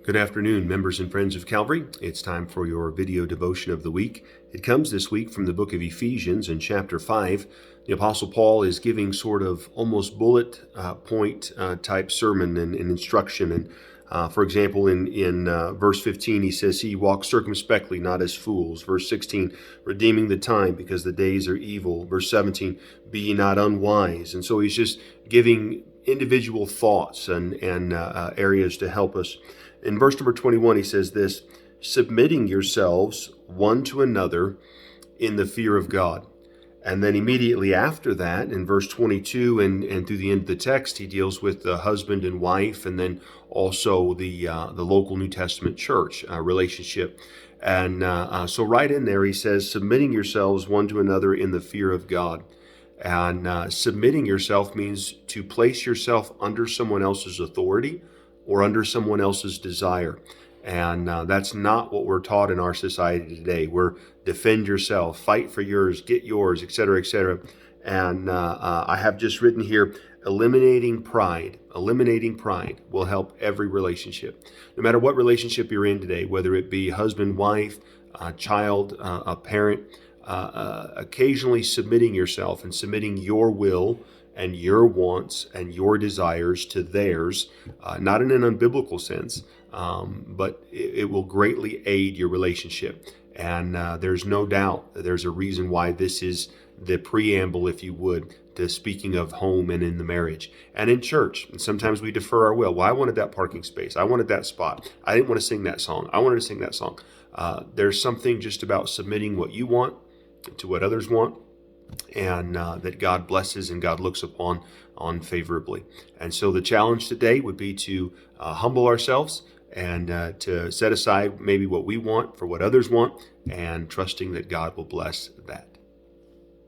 Good afternoon, members and friends of Calvary. It's time for your video devotion of the week. It comes this week from the book of Ephesians in chapter 5. The Apostle Paul is giving sort of almost bullet point type sermon and instruction. And for example, in verse 15, he says, "He walks circumspectly, not as fools." Verse 16, "Redeeming the time because the days are evil." Verse 17, "Be ye not unwise." And so he's just giving individual thoughts and areas to help us. In verse number 21, he says this, "Submitting yourselves one to another in the fear of God." And then immediately after that, in verse 22 and through the end of the text, he deals with the husband and wife, and then also the local New Testament church relationship. And so right in there, he says, "Submitting yourselves one to another in the fear of God." And submitting yourself means to place yourself under someone else's authority or under someone else's desire. And that's not what we're taught in our society today. We're defend yourself, fight for yours, get yours, etc., etc. And I have just written here, eliminating pride. Eliminating pride will help every relationship. No matter what relationship you're in today, whether it be husband, wife, child, a parent, occasionally submitting yourself and submitting your will and your wants and your desires to theirs, not in an unbiblical sense, but it will greatly aid your relationship. And there's no doubt that there's a reason why this is the preamble, if you would, to speaking of home and in the marriage and in church. And sometimes we defer our will. Well, I wanted that parking space. I wanted that spot. I didn't want to sing that song. I wanted to sing that song. There's something just about submitting what you want to what others want, and that God blesses and God looks upon favorably. And so the challenge today would be to humble ourselves and to set aside maybe what we want for what others want, and trusting that God will bless that.